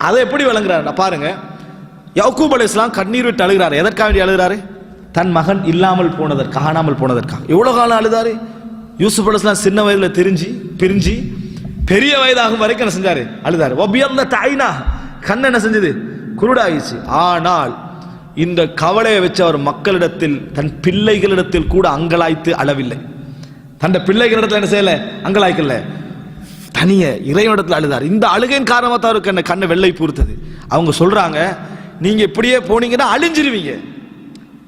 அதை எப்படி விளங்குறாரு பாருங்க. யாக்கூப் அலைஹிஸ்ஸலாம் கண்ணீர் விட்டு அழுகிறாரு. எதற்காக வேண்டி அழுகிறாரு? தன் மகன் இல்லாமல் போனதற்காக, காணாமல் போனதற்காக. எவ்வளவு காலம் அழுதாரு? யூசுப் அலைஹிஸ்ஸலாம் சின்ன வயதுல பிரிஞ்சு பெரிய வயதாகும் வரைக்கும் என்ன செஞ்சாரு? அழுதாரு. வபியல்ல தாயினா, கண் என்ன செஞ்சது? குருடாயிச்சு. ஆனால் இந்த கவலையை வச்சு அவர் மக்களிடத்தில், தன் பிள்ளைகளிடத்தில் கூட அங்கலாய்த்து அளவில்லை. தன் பிள்ளைகளிடத்தில் என்ன செய்யல? அங்கலாய்க்கல. தனிய இறைவனிடத்தில் அழுதார். இந்த அழுகையின் காரணமாக தான் அவருக்கு கண்ணை வெள்ளை பூர்த்தது. அவங்க சொல்றாங்க, நீங்க இப்படியே போனீங்கன்னா அழிஞ்சிருவீங்க,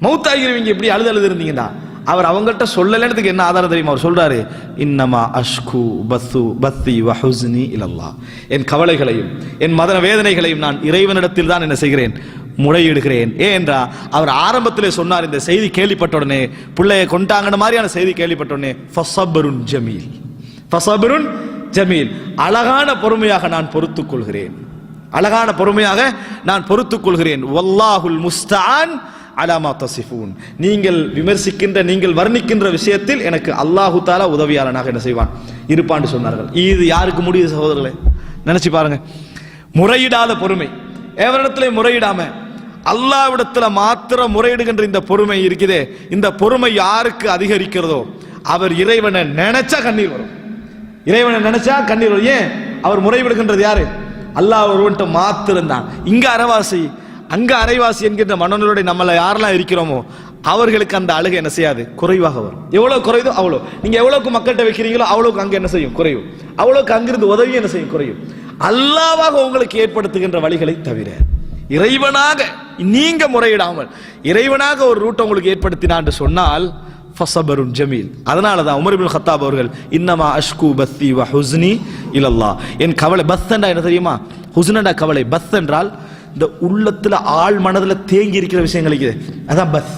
மௌத்தாகிருவீங்க, இப்படி அழுது இருந்தீங்கன்னா. அவர் அவங்கள்ட்ட சொல்லலன்றதுக்கு என்ன ஆதாரம் தெரியுமா? அவர் சொல்றாரு, இன்னமா அஷ்கு பத்தி வஹுஸ்னி இலல்லாஹ், என் கவலைகளையும் என் மதன வேதனைகளையும் நான் இறைவனிடத்தில் தான் என்ன செய்கிறேன்? முறையிடுகிறேன். ஏன்றா அவர் ஆரம்பத்திலே சொன்னார், இந்த செய்தி கேள்விப்பட்ட உடனே, பிள்ளைய கொண்டாங்கன மாதிரியான செய்தி கேள்விப்பட்ட உடனே, ஃபஸப்ருன் ஜமீல், ஃபஸப்ருன் ஜமீல், அழகான பொறுமையாக நான் பொறுத்துக் கொள்கிறேன், அழகான பொறுமையாக நான் பொறுத்துக் கொள்கிறேன். வல்லாஹுல் முஸ்தஆன் அலா மா தஸிஃபூன், நீங்கள் விமர்சிக்கின்ற, நீங்கள் வர்ணிக்கின்ற விஷயத்தில் எனக்கு அல்லாஹு தஆலா உதவியாளனாக என்ன செய்வான்? இருப்பான்னு சொன்னார்கள். இது யாருக்கு முடியுது சகோதரர்களே? நினைச்சு பாருங்க. முறையிடாத பொறுமை, எவரிடத்திலே முறையிடாம அல்லாஹ்விடத்துல மாத்திரம் முறையிடுகின்ற இந்த பொறுமை இருக்குதே, இந்த பொறுமை யாருக்கு அதிகரிக்கிறதோ அவர் இறைவனை நினைச்சா கண்ணீர் வரும். இறைவனை நினைச்சா கண்ணீர் வரும். ஏன்? அவர் முறைவிடுகின்றது யாரு? அல்லாஹ் ஒருவன்ட்ட மாத்திரம் தான். இங்க அரைவாசி அங்க அரைவாசி என்கின்ற மனநிலையோட நம்மள யாரெல்லாம் இருக்கிறோமோ அவர்களுக்கு அந்த அழுகை என்ன செய்யாது? குறைவாக வரும். எவ்வளவு குறையுதோ அவ்வளோ. நீங்க எவ்வளவுக்கு மக்கள்கிட்ட வைக்கிறீங்களோ அவ்வளவுக்கு அங்க என்ன செய்யும்? குறையும். அவ்வளவுக்கு அங்கிருந்து உதவி என்ன செய்யும்? குறையும். அல்லாஹ்வாக உங்களுக்கு ஏற்படுத்துகின்ற வழிகளை தவிர இறைவனாக நீங்க முறையிடாமல் இறைவனாக ஒரு ரூட்டை உங்களுக்கு ஏற்படுத்தினான்னு சொன்னால் ஃபஸபருன் ஜமீல். அதனால தான் உமர் இப்னு கத்தாப் அவர்கள், இன்னமா அஷ்கு பத்தி வ ஹுஸ்னி இலல்லாஹ், என் கவலை, பஸ்ஸண்டா என்ன தெரியுமா? ஹுஸ்னண்டா கவலை, பஸ் என்றால் இந்த உள்ளத்துல ஆள் மனதுல தேங்கி இருக்கிற விஷயங்களுக்கு, அதான் பஸ்,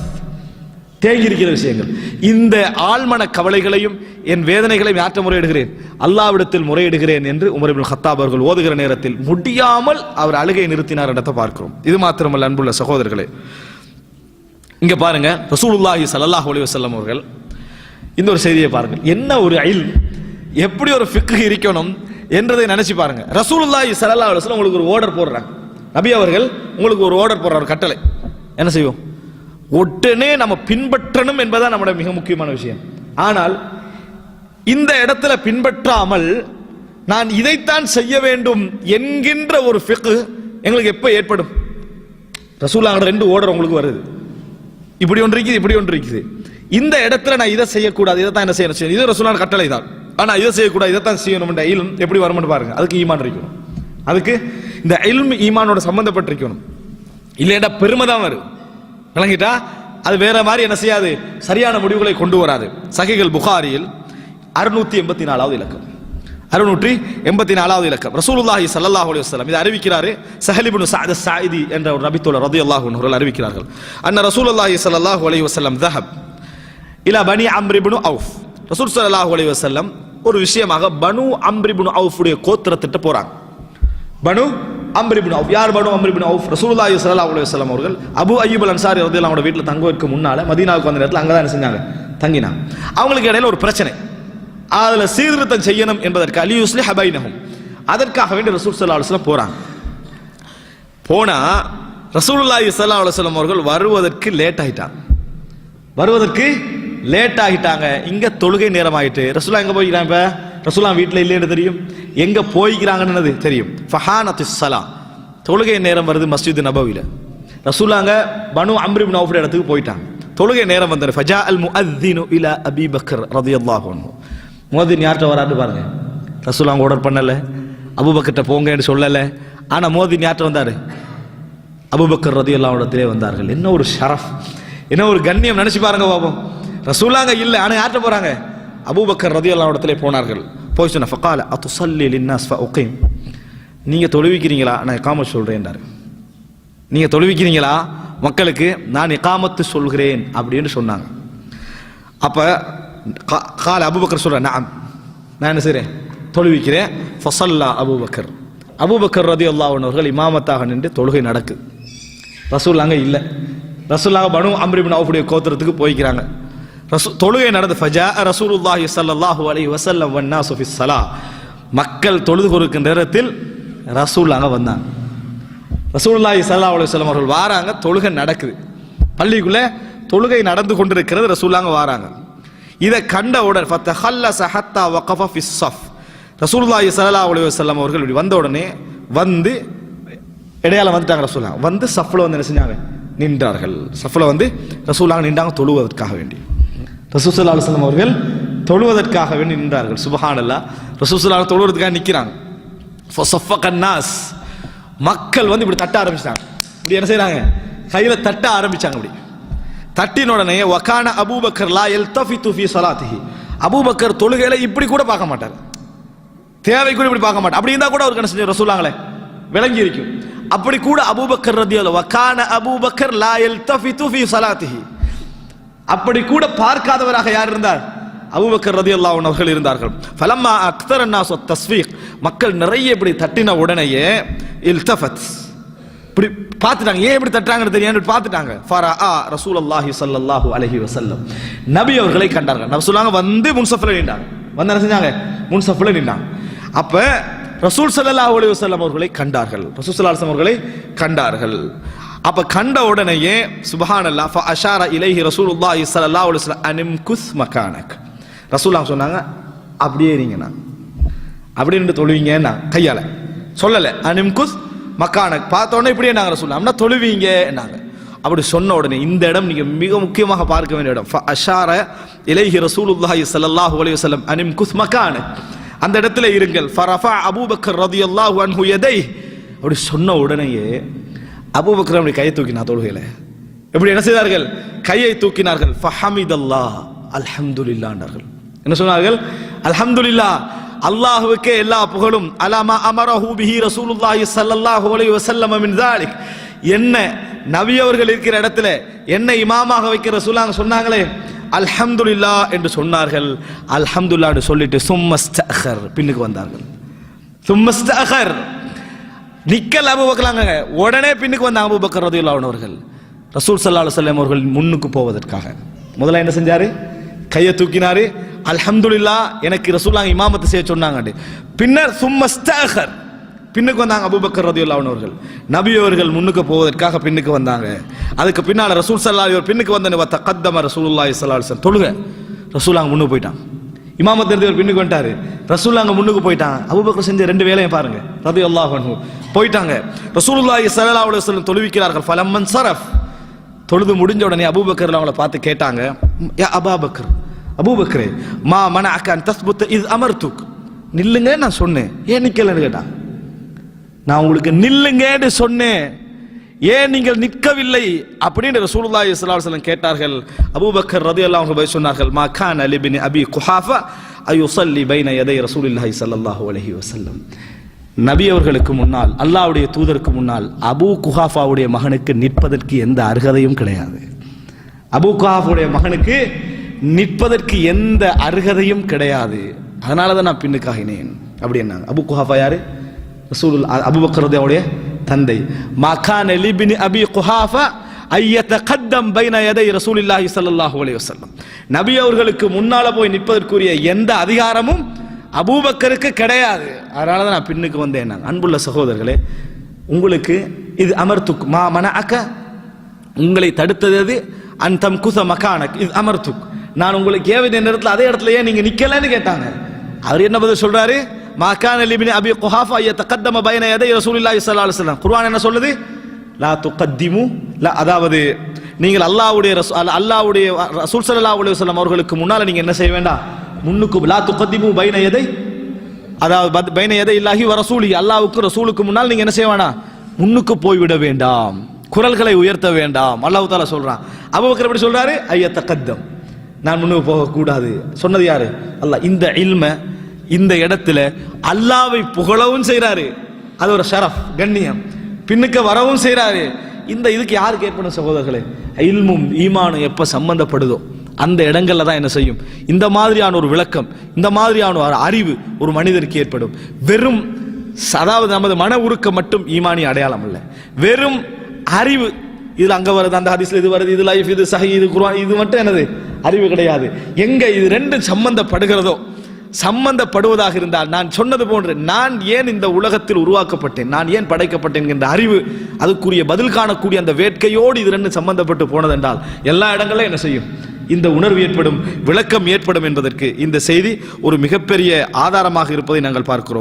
தேங்கி இருக்கிற விஷயங்கள். இந்த ஆழ்மன கவலைகளையும் என் வேதனைகளையும் யாற்ற முறையிடுகிறேன்? அல்லாஹ்விடத்தில் முறையிடுகிறேன் என்று உமர் இப்னு கத்தாப் அவர்கள் ஓதுகிற நேரத்தில் முடியாமல் அவர் அழுகையை நிறுத்தினார் இடத்தை பார்க்கிறோம். இது மாத்திரமல்ல அன்புள்ள சகோதரர்களே, இங்க பாருங்க, ரசூலுல்லாஹி ஸல்லல்லாஹு அலைஹி வஸல்லம் அவர்கள் இந்த ஒரு செய்தியை பாருங்க. என்ன ஒரு இல்ம், எப்படி ஒரு ஃபிக்ஹ் இருக்கணும் என்றதை நினைச்சு பாருங்க. ரசூலுல்லாஹி ஸல்லல்லாஹு அலைஹி வஸல்லம் உங்களுக்கு ஒரு ஆர்டர் போடுறாங்க. நபி அவர்கள் உங்களுக்கு ஒரு ஆர்டர் போடுறார், கட்டளை. என்ன செய்வோம்? உடனே நம்ம பின்பற்றணும் என்பதுதான் நம்முடைய மிக முக்கியமான விஷயம். ஆனால் இந்த இடத்துல பின்பற்றாமல் நான் இதைத்தான் செய்ய வேண்டும் என்கின்ற ஒரு ஃபிக்ஹ் எங்களுக்கு எப்ப ஏற்படும்? ரசூலுல்லாஹ் ரெண்டு ஆர்டர் உங்களுக்கு வருது, இப்படி ஒன்று இருக்குது, இப்படி ஒன்று இருக்குது. இந்த இடத்துல நான் இதை செய்யக்கூடாது, இதை தான் என்ன செய்யணும், இது ரசூலுல்லாஹ் கட்டளை தான். ஆனா இதை செய்யக்கூடாது, இதைத்தான் செய்யணும். இல்ம் எப்படி வரும்னு பாருங்க. அதுக்கு ஈமான் இருக்கணும். அதுக்கு இந்த இல்ம் ஈமானோட சம்பந்தப்பட்டிருக்கணும். இல்லையா பெருமை தான் வரும், விளங்கிட்டா அது வேற மாதிரி என்ன செய்யாது? சரியான முடிவுகளை கொண்டு வராது. சஹீஹுல் புகாரியில் 684வது இலக்கம், 684வது இலக்கம், ரசூலுல்லாஹி ஸல்லல்லாஹு அலைஹி வஸல்லம் இதை அறிவிக்கிறாரு. ஸஹல் இப்னு ஸஅத் ஸாயிதி என்ற ஒரு நபித்தோழர் ரலியல்லாஹு அன்ஹு அவர்கள் அறிவிக்கிறார்கள். அன்ன ரசூலுல்லாஹி ஸல்லல்லாஹு அலைஹி வஸல்லம் ذهب இலா பனி அம்ர் இப்னு அவுஃப். ரசூல் ஸல்லல்லாஹு அலைஹி வஸல்லம் ஒரு விஷயமாக பனு அம்ர் இப்னு அவுஃபுடைய கோத்திரத்திட்ட போறாங்க. பனு அம்ர் இப்னு அவுஃப். யார் பனு அம்ர் இப்னு அவுஃப்? ரசூலுல்லாஹி ஸல்லல்லாஹு அலைஹி வஸல்லம் அவர்கள் அபூ அய்யூப் அல் அன்சாரி ரலியல்லாஹு அன்ஹு வீட்டில் தங்குவதற்கு முன்னால மதீனாவுக்கு வந்த நேரத்தில் அங்கே தான் என்ன செஞ்சாங்க? தங்கினாங்க. அவங்களுக்கு இடையில ஒரு பிரச்சனை, அதுல சீர்திருத்தம் செய்யணும் என்பதற்கு அலியுஸ்லி ஹபைனஹும், அதற்காக வேண்டி ரசூல் ஸல்லல்லாஹு அலைஹி வஸல்லம் போறாங்க. போனா ரசூலுல்லாஹி ஸல்லல்லாஹு அலைஹி வஸல்லம் அவர்கள் வருவதற்கு லேட் ஆகிட்டாங்க. இங்க தொழுகை நேரம் ஆயிட்டு. ரசூலுல்லாஹ் எங்க போய்க்கிறாங்க? இப்ப ரசூலுல்லாஹ் வீட்டில் இல்லைன்னு தெரியும், எங்க போய்க்கிறாங்கன்னு தெரியும். ஃபஹானத்திஸ் ஸலா, தொழுகை நேரம் வருது மஸ்ஜித் நபவில. ரசூலுல்லாஹ் பனு அம்ர் இப்னு அவுஃப் இடத்துக்கு போயிட்டாங்க. தொழுகை நேரம் வந்தாரு. ஃபஜா அல் முஅத்தினு இலா அபீ பக்கர் ரலியல்லாஹு அன்ஹு. முஅத்தின் யார்கிட்ட வராரு பாருங்க. ரசூலுல்லாஹ் ஆர்டர் பண்ணல, அபூபக்கர்ட்ட போங்கன்னு சொல்லல. ஆனா முஅத்தின் யார்கிட்ட வந்தாரு? அபூபக்கர் ரலியல்லாஹு அன்ஹு இடத்திலே வந்தார்கள். என்ன ஒரு ஷரஃப், என்ன ஒரு கண்ணியம், நினைச்சு பாருங்க பாப்போம். ரசூலுல்லாஹ் இல்ல, ஆனா யார்கிட்ட போறாங்க? அபூபக்கர் ரலியல்லாஹு அன்ஹு இடத்திலே போனார்கள். போய் சொன்ன ஃபகால அத்துஸல்லி லின்னாஸ் ஃபஉகீம், நீங்க தொழுவிக்கிறீங்களா? நான் இகாமத் சொல்றேன்றாரு. நீங்க தொழுவிக்கிறீங்களா மக்களுக்கு? நான் இகாமத்து சொல்கிறேன் அப்படின்னு சொன்னாங்க. அப்ப கால அபூபக்கர் சொல்ற, நான் என்ன செய்றேன்? தொழுவிக்கிறேன். ஃபஸல்லா அபூபக்கர் ரலியல்லாஹு அன்ஹு அவர்கள் இமாமத்தாக நின்று தொழுகை நடக்குது. ரசூலுல்லாஹ் இல்ல. ரசூலுல்லாஹ் பனு அம்ர் இப்னு அவுஃபுடைய கோத்திரத்துக்கு போய்க்கிறாங்க. தொழுகை நடந்து ஃபஜா ரசூலுல்லாஹி ஸல்லல்லாஹு அலைஹி வஸல்லம் வன்னாஸு ஃபிஸ் ஸலா, மக்கள் தொழுது கொண்டிருக்கிற நேரத்தில் ரசூலுல்லாஹ் வந்தாங்க. ரசூலுல்லாஹி ஸல்லல்லாஹு அலைஹி வஸல்லம் அவர்கள் வாராங்க, தொழுகை நடக்குது, பள்ளிக்குள்ள தொழுகை நடந்து கொண்டிருக்கிறது, ரசூலுல்லாஹ் வாராங்க. இதை கண்ட உடனே ஃபதஹல்லஸ ஹத்தா வகஃப ஃபிஸ் ஸஃப், ரசூலுல்லாஹி ஸல்லல்லாஹு அலைஹி வஸல்லம் அவர்கள் இப்படி வந்த உடனே வந்து இடையால வந்துட்டாங்க. ரசூலுல்லாஹ் வந்து சஃப்ல வந்து என்ன செஞ்சாங்க, நின்றார்கள். சஃப்ல வந்து ரசூலுல்லாஹ் நின்றாங்க தொழுவதற்காக வேண்டி. ரசூல் ஸல்லல்லாஹு அலைஹி வஸல்லம் அவர்கள் தொழுவதற்காக வேண்டி நின்றார்கள். சுப்ஹானல்லாஹ், ரசூல் ஸல்லல்லாஹு அலைஹி தொழுவதற்காக நிற்கிறாங்க. ஃபஸஃபகன் நாஸ், மக்கள் வந்து இப்படி தட்ட ஆரம்பிச்சாங்க. இப்படி என்ன செய்றாங்க, கையில தட்ட ஆரம்பிச்சாங்க. இப்படி தட்டின உடனே வகான அபூபக்கர் லா யல்தஃபிது ஃபீ ஸலாத்திஹி, அபூபக்கர் தொழுகையில இப்படி கூட பார்க்க மாட்டார், தேவை கூட இப்படி பார்க்க மாட்டார். அப்படி இருந்தா கூட அவருக்கு என்ன செஞ்ச ரசூலுல்லாஹ்லே விளங்கி இருக்கும். அப்படி கூட அபூபக்கர் ரலியல்லாஹு வகான அபூபக்கர் லா யல்தஃபிது ஃபீ ஸலாத்திஹி, அப்படி கூட பார்க்காதவராக யார் இருந்தார், அபூபக்கர் ரலியல்லாஹு அன்ஹு அவர்கள் இருந்தார்கள். ஃபலம்மா அக்தர அன்னாஸ் தஸ்ஃபீக், மக்கள் நிறைய இப்படி தட்டின உடனேயே இல்தஃபத், இப்படி பார்த்துட்டாங்க, ஏன் இப்படி தட்டுறாங்கன்னு தெரியாது பார்த்துட்டாங்க. ஃபரஆ ரசூலுல்லாஹி ஸல்லல்லாஹு அலைஹி வஸல்லம், நபி அவர்களை கண்டார்கள். நபி சொன்னாங்க வந்து முன்சஃப்ல நின்றாங்க, வந்து என்ன செஞ்சாங்க, முன்சஃப்ல நின்றாங்க. அப்ப ரசூல் ஸல்லல்லாஹு அலைஹி வஸல்லம் அவர்களை கண்டார்கள், ரசூல் ஸல்லல்லாஹு அலைஹி வஸல்லம் அவர்களை கண்டார்கள். அப்ப கண்ட உடனேயே சுப்ஹானல்லாஹ் ஃபஅஷார இலைஹி ரசூலுல்லாஹி ஸல்லல்லாஹு அலைஹி வஸல்லம் அனிம்குஸ் மகானக், ரசூலுல்லாஹ் சொன்னாங்க அப்படியே இருங்கண்ணா, அப்படி நின்று தொழுவீங்கன்னா கையால சொல்லல, அனிம்குஸ் மக்கானக், பார்த்த உடனே இப்படியே நாங்கள் ரசூலுல்லாஹ் தொழுவீங்க நாங்க. அப்படி சொன்ன உடனே இந்த இடம் நீங்க மிக முக்கியமாக பார்க்க வேண்டிய இடம். ஃபஅஷார இலைஹி ரசூலுல்லாஹி ஸல்லல்லாஹு அலைஹி வஸல்லம் அனிம்குஸ் மக்கானக், அந்த இடத்துல இருங்கள். ஃபரஃபா அபூபக்கர் ரலியல்லாஹு அன்ஹு யதை, அப்படி சொன்ன உடனேயே அபூபக்கர் அப்படி கையை தூக்கினார் தொழுகையில. எப்படி என்ன செய்தார்கள், கையை தூக்கினார்கள். ஃபஹமிதல்லாஹ் அல்ஹம்துலில்லாஹ் என்றார்கள். என்ன சொன்னார்கள், அல்ஹம்துலில்லாஹ், அல்லாஹ்வுக்கே எல்லா புகழும். அலாமா அமரஹு பிஹி ரசூலுல்லாஹி ஸல்லல்லாஹு அலைஹி வஸல்லம் மின் ஸாலிக், என்ன நபி அவர்கள் இருக்கிற இடத்துல என்ன இமாமாக வைக்கிற ரசூலுல்லாஹ் சொன்னாங்களே அல்ஹம்துலில்லாஹ் என்று சொன்னார்கள். அல்ஹம்துலில்லாஹ் என்று சொல்லிட்டு சும்மஸ்தஅഖர், பின்னுக்கு வந்தார்கள். சும்மஸ்தஅഖர், நிக்கல் அபூபக்கர்ங்க, உடனே பின்னுக்கு வந்தாங்க அபூபக்கர் ரலியல்லாஹு அன்ஹு அவர்கள். ரசூல் ஸல்லல்லாஹு அலைஹி வஸல்லம் அவர்கள் முன்னுக்கு போவதற்காக முதல்ல என்ன செஞ்சாரு, கையை தூக்கினாரு. அல்ஹம்துலில்லாஹ், எனக்கு ரசூலுல்லாஹ் இமாமத்து செய்ய சொன்னாங்க. பின்னர் சும்மஸ்தஅഖர், பின்னுக்கு வந்தாங்க அபூபக்கர் ரலியல்லாஹு அன்ஹு அவர்கள். நபி அவர்கள் முன்னுக்கு போவதற்காக பின்னுக்கு வந்தாங்க. அதுக்கு பின்னால ரசூல் ஸல்லல்லாஹு அலைஹி வஸல்லம் பின்னுக்கு வந்தனே தகத்தம ரசூலுல்லாஹி ஸல்லல்லாஹு அலைஹி வஸல்லம், தொழுக ரசூலுல்லாஹ் முன்னுக்கு போயிட்டாங்க. இமாமத் இருந்தவர் பின்னுக்கு வந்துட்டாரு, ரசூலுல்லாஹ் முன்னுக்கு போயிட்டாங்க. அபூபக்கர் செஞ்ச ரெண்டு வேலையும் பாருங்க, ரலியல்லாஹு அன்ஹு போயிட்டாங்க. ரசூலுல்லாஹி ஸல்லல்லாஹு அலைஹி வஸல்லம் தொழுவிக்கிறார்கள். ஃபலம்மன் ஸரஃப், தொழுது முடிஞ்ச உடனே அபூபக்கர் அவங்களை பார்த்து கேட்டாங்க, யா அபூபக்கர், அபூபக்கரே, மா மனஅக அன் தஸ்புத இஸ் அமர்துக், நில்லுங்க நான் சொன்னேன், ஏன் நிக்கலன்னு கேட்டான். நான் உங்களுக்கு நில்லுங்கன்னு சொன்னேன், ஏன் நீங்கள் நிற்கவில்லை அப்படின்னு ரசூலுல்லாஹி ஸல்லல்லாஹு அலைஹி வஸல்லம் கேட்டார்கள். அபூபக்கர் ரலியல்லாஹு அன்ஹு சொன்னார்கள், மா கான லிப்னி அபி குஹாஃபா அயுஸல்லி பைன யதை ரசூலுல்லாஹி ஸல்லல்லாஹு அலைஹி வஸல்லம், நபி அவர்களுக்கு முன்னால், அல்லாஹ்வுடைய தூதருக்கு முன்னால் அபூ குஹாஃபாவுடைய மகனுக்கு நிற்பதற்கு எந்த அர்ஹதையும் கிடையாது. அபூ குஹாஃபாவுடைய மகனுக்கு நிற்பதற்கு எந்த அர்ஹதையும் கிடையாது, அதனால தான் நான் பின்னுக்காகினேன் அப்படின்னாங்க. அபூ குஹாஃபா யாரு, ரசூலுல்லாஹ் அபூபக்கர் ரலியல்லாஹு தந்தை. மகான லிப்னி அபி குஹாஃபா ஐயதகத்தம் பைன யதை ரசூலுல்லாஹி ஸல்லல்லாஹு அலைஹி வஸல்லம், நபி அவர்களுக்கு முன்னால போய் நிற்பதற்குரிய எந்த அதிகாரமும் அபூபக்கருக்கு கிடையாது, அதனால தான் நான் பின்னுக்கு வந்தேன். அன்புள்ள சகோதரர்களே, உங்களுக்கு இது அமர்துக் மா மனஅக, உங்களை தடுத்தது அன் தம்குஸ மகானக் இது அமர்துக், நான் உங்களுக்கு ஏவின நேரத்தில் அதே இடத்துல ஏன் நீங்க நிக்கலன்னு கேட்டாங்க. அவர் என்ன பதில் சொல்றாரு, மா கான லிப்னி அபி குஹாஃபா யதகத்தம பைன யதை ரசூலுல்லாஹி ஸல்லல்லாஹு அலைஹி வஸல்லம், குர்ஆன் என்ன சொல்லுது, லா துகத்திமு லா, அதாவது நீங்கள் அல்லாஹ்வுடைய ரசூல் ஸல்லல்லாஹு அலைஹி வஸல்லம் அவர்களுக்கு முன்னால நீங்க என்ன செய்ய வேண்டாம், முன்னுக்கு லா துகத்திமு பைன யதை, அதாவது பைன யதை இல்லாஹி வ ரசூலி, அல்லாஹ்வுக்கு ரசூலுக்கு முன்னால் நீங்க என்ன செய்ய வேண்டாம், முன்னுக்கு போய்விட வேண்டாம், குரல்களை உயர்த்த வேண்டாம். அல்லாஹ் தஆலா சொல்றான். அபூபக்கர் எப்படி சொல்றாரு, ஐயதகத்தம், நான் முன்னுக்கு போக கூடாது. சொன்னது யாரு, அல்லாஹ். இந்த இல்ம இந்த இடத்துல அல்லாஹ்வை புகழவும் செய்றாரு, அது ஒரு ஷரஃப் கண்ணியம், பின்னுக்கு வரவும் செய்றாரு. இந்த இதுக்கு யாருக்கு ஏற்படும் சகோதரர்களே, இல்மும் ஈமானும் எப்ப சம்பந்தப்படுதோ அந்த இடங்கள்ல தான் என்ன செய்யும், இந்த மாதிரியான ஒரு விளக்கம், இந்த மாதிரியான ஒரு அறிவு ஒரு மனிதருக்கு ஏற்படும். வெறும் அதாவது நமது மன உருக்கம் மட்டும் ஈமானி அடையாளம் அல்ல, வெறும் அறிவு, இதுல அங்க வருது, அந்த ஹதீஸ்ல இது வருது, இது லைஃப், இது சஹீஹ், இது குர்ஆன், இது மட்டும் என்னது அறிவு கிடையாது. எங்க இது ரெண்டும் சம்பந்தப்படுகிறதோ சம்பந்தப்படுவதாக இருந்தால், நான் சொன்னது போன்று நான் ஏன் இந்த உலகத்தில் உருவாக்கப்பட்டேன், நான் ஏன் படைக்கப்பட்டேன் என்கின்ற அறிவு, அதுக்குரிய பதில் காணக்கூடிய அந்த வேட்கையோடு இது ரெண்டு சம்பந்தப்பட்டு போனதென்றால் எல்லா இடங்களிலும் என்ன செய்யும், இந்த உணர்வு ஏற்படும், விளக்கம் ஏற்படும் என்பதற்கு இந்த செய்தி ஒரு மிகப்பெரிய ஆதாரமாக இருப்பதை நாங்கள் பார்க்கிறோம்.